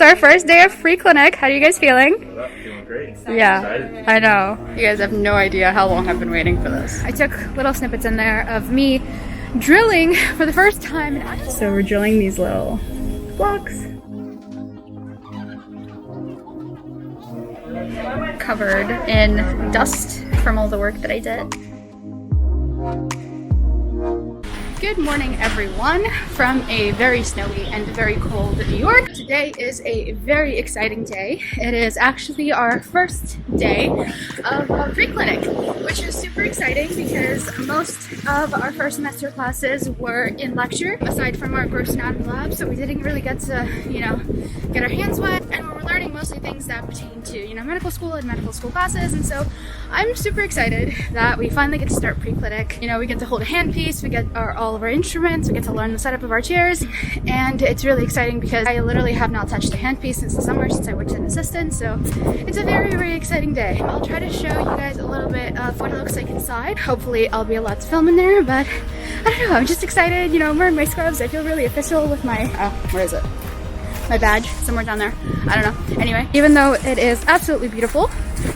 It's our first day of free clinic. How are you guys feeling? Feeling great. Yeah, Excited. I know. You guys have no idea how long I've been waiting for this. I took little snippets in there of me drilling for the first time. So we're drilling these little blocks. Covered in dust from all the work that I did. Good morning, everyone, from a very snowy and very cold New York. Today is a very exciting day. It is actually our first day of pre-clinic, which is super exciting because most of our first semester classes were in lecture, aside from our gross anatomy lab, so we didn't really get to, get our hands wet, and we were learning mostly things that pertain to, medical school and medical school classes, and so I'm super excited that we finally get to start pre-clinic. We get to hold a handpiece, we get all of our instruments, we get to learn the setup of our chairs, and it's really exciting because I literally have not touched the handpiece since the summer, since I worked as an assistant, so it's a very, very exciting day. I'll try to show you guys a little bit of what it looks like inside. Hopefully I'll be allowed to film in there, but I don't know, I'm just excited. I'm wearing my scrubs. I feel really official with my, where is it? My badge, somewhere down there. I don't know. Anyway, even though it is absolutely beautiful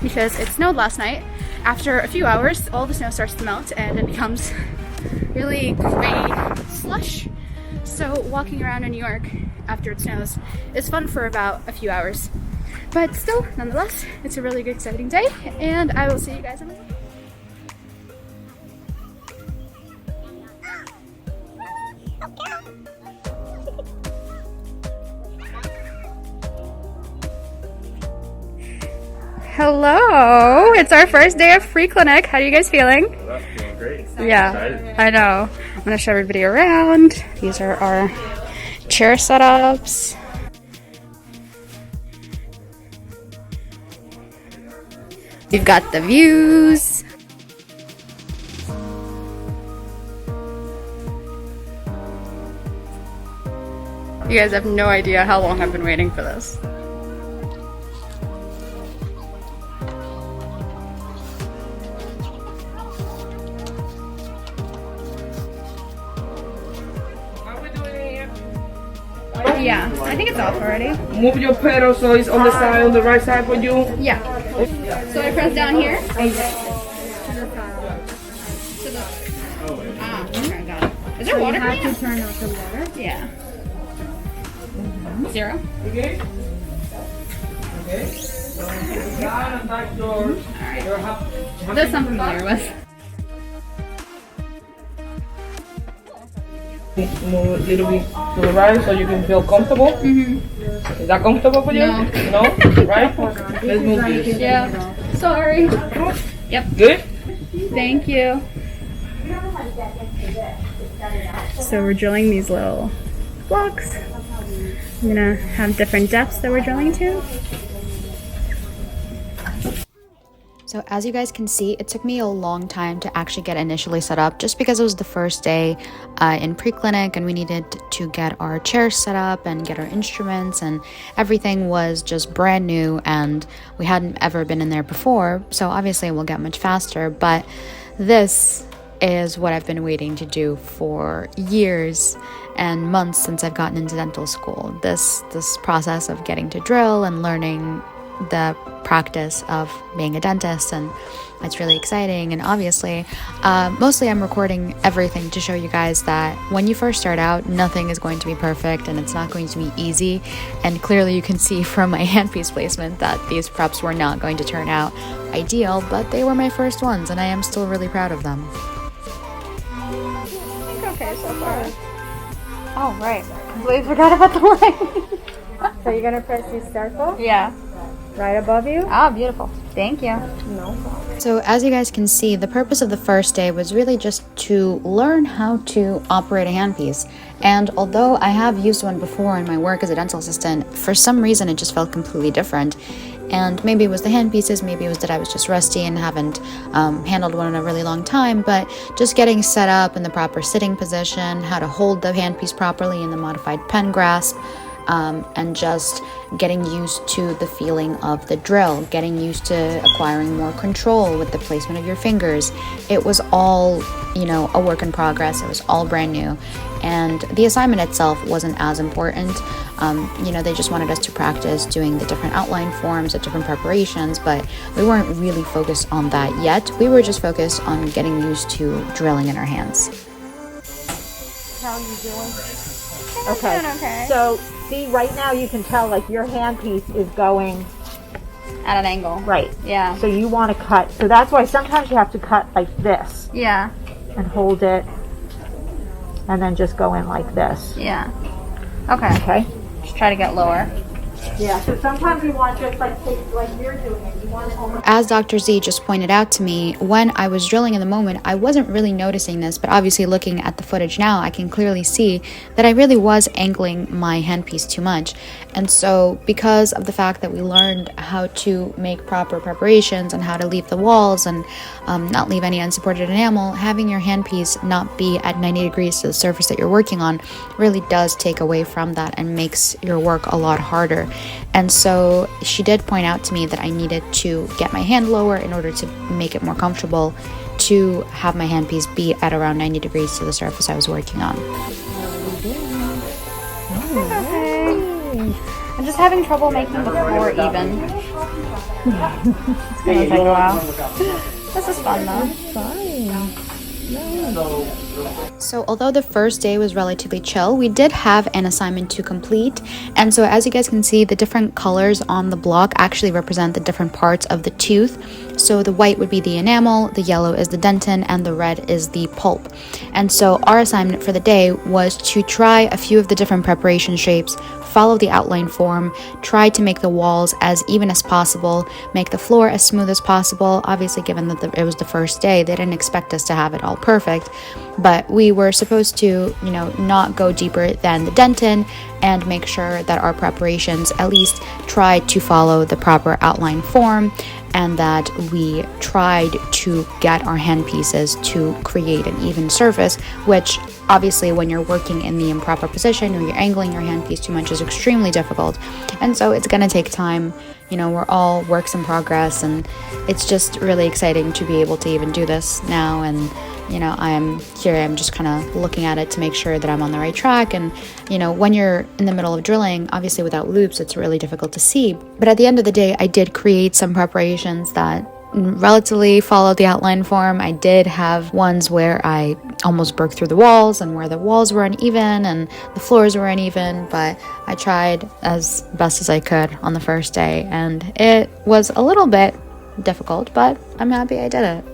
because it snowed last night, after a few hours, all the snow starts to melt and it becomes really gray slush. So walking around in New York after it snows is fun for about a few hours. But still, nonetheless, it's a really good, exciting day, and I will see you guys in a minute. Hello! It's our first day of free clinic. How are you guys feeling? Feeling great. Yeah, Excited. I know. I'm gonna show everybody around. These are our chair setups. We've got the views. You guys have no idea how long I've been waiting for this. Yeah, I think it's off already. Move your pedal so it's on the side, on the right side for you. Yeah. So I press down here. Okay, got it. Is there water coming out? Turn off the water. Yeah. 0. Okay. Okay. Down and back your This I'm familiar with. move a little bit to the right so you can feel comfortable. Is that comfortable for you? No. No? Right? Let's move this. Yeah. Sorry. Yep. Good? Thank you. So we're drilling these little blocks. I'm gonna have different depths that we're drilling to. So as you guys can see, it took me a long time to actually get initially set up just because it was the first day in pre-clinic and we needed to get our chairs set up and get our instruments, and everything was just brand new and we hadn't ever been in there before. So obviously it will get much faster, but this is what I've been waiting to do for years and months since I've gotten into dental school. This process of getting to drill and learning the practice of being a dentist, and it's really exciting. And obviously mostly I'm recording everything to show you guys that when you first start out, nothing is going to be perfect and it's not going to be easy, and clearly you can see from my handpiece placement that these preps were not going to turn out ideal, but they were my first ones and I am still really proud of them. Okay, so far. Oh, right. Completely forgot about the line. So you're gonna press this circle Yeah. right above you? Oh, beautiful. Thank you. No problem. So as you guys can see, the purpose of the first day was really just to learn how to operate a handpiece. And although I have used one before in my work as a dental assistant, for some reason it just felt completely different. And maybe it was the handpieces, maybe it was that I was just rusty and haven't handled one in a really long time, but just getting set up in the proper sitting position, how to hold the handpiece properly in the modified pen grasp, and just getting used to the feeling of the drill, getting used to acquiring more control with the placement of your fingers. It was all, a work in progress. It was all brand new. And the assignment itself wasn't as important. They just wanted us to practice doing the different outline forms, the different preparations, but we weren't really focused on that yet. We were just focused on getting used to drilling in our hands. How are you doing? Okay. So, see, right now you can tell, like, your handpiece is going At an angle. right. Yeah. So you want to cut. So that's why sometimes you have to cut like this Yeah. and hold it and then just go in like this. Yeah. Okay. Okay? Just try to get lower. Yeah, so sometimes you want just like you're doing it. You want it almost. As Dr. Z just pointed out to me, when I was drilling in the moment, I wasn't really noticing this, but obviously looking at the footage now, I can clearly see that I really was angling my handpiece too much. And so because of the fact that we learned how to make proper preparations and how to leave the walls and not leave any unsupported enamel, having your handpiece not be at 90 degrees to the surface that you're working on really does take away from that and makes your work a lot harder. And so she did point out to me that I needed to get my hand lower in order to make it more comfortable to have my handpiece be at around 90 degrees to the surface I was working on. Okay. I'm just having trouble making the floor even. It's gonna take a while. This is fun though. So although the first day was relatively chill, we did have an assignment to complete. And so as you guys can see, the different colors on the block actually represent the different parts of the tooth. So the white would be the enamel, the yellow is the dentin, and the red is the pulp. And so our assignment for the day was to try a few of the different preparation shapes, follow the outline form, try to make the walls as even as possible, make the floor as smooth as possible. Obviously, given that it was the first day, they didn't expect us to have it all perfect, but we were supposed to, not go deeper than the dentin and make sure that our preparations at least tried to follow the proper outline form and that we tried to get our hand pieces to create an even surface, which obviously when you're working in the improper position or you're angling your handpiece too much is extremely difficult. And so it's going to take time. We're all works in progress, and it's just really exciting to be able to even do this now. And I'm just kind of looking at it to make sure that I'm on the right track. And when you're in the middle of drilling, obviously without loops, it's really difficult to see. But at the end of the day, I did create some preparations that relatively followed the outline form. I did have ones where I almost broke through the walls and where the walls were uneven and the floors were uneven, but I tried as best as I could on the first day, and it was a little bit difficult, but I'm happy I did it.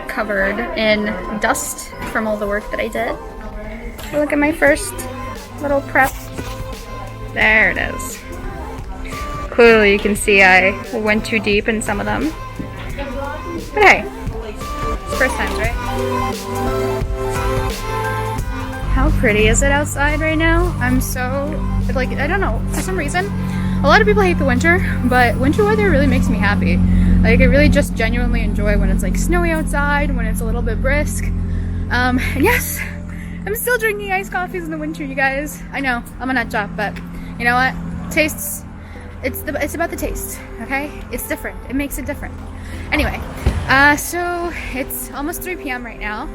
Covered in dust from all the work that I did. Look at my first little prep. There it is. Clearly you can see I went too deep in some of them. But hey, it's first times, right? How pretty is it outside right now? I'm so, I don't know, for some reason, a lot of people hate the winter, but winter weather really makes me happy. I really just genuinely enjoy when it's snowy outside, when it's a little bit brisk. And yes, I'm still drinking iced coffees in the winter, you guys. I know, I'm a nut job, but you know what? Tastes, it's about the taste, okay? It's different, it makes it different. Anyway, so it's almost 3 p.m. right now.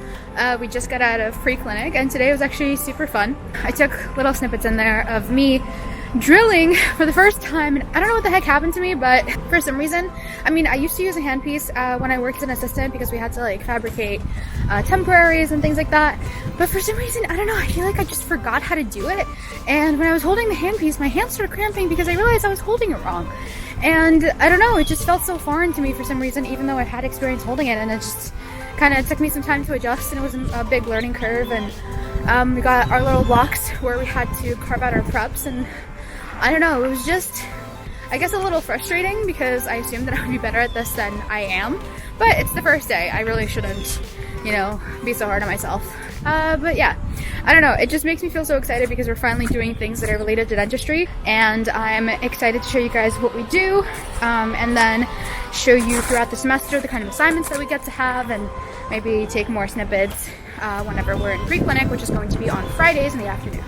We just got out of pre-clinic, and today was actually super fun. I took little snippets in there of me drilling for the first time, and I don't know what the heck happened to me, but for some reason, I used to use a handpiece when I worked as an assistant because we had to fabricate temporaries and things like that, but for some reason, I don't know, I feel like I just forgot how to do it, and when I was holding the handpiece, my hands started cramping because I realized I was holding it wrong, and I don't know, it just felt so foreign to me for some reason, even though I've had experience holding it, and it just kind of took me some time to adjust, and it was a big learning curve, and we got our little blocks where we had to carve out our preps, and I don't know, it was just, I guess a little frustrating because I assumed that I would be better at this than I am, but it's the first day. I really shouldn't, you know, be so hard on myself. But yeah, I don't know, it just makes me feel so excited because we're finally doing things that are related to dentistry, and I'm excited to show you guys what we do, and then show you throughout the semester the kind of assignments that we get to have, and maybe take more snippets whenever we're in pre-clinic, which is going to be on Fridays in the afternoon.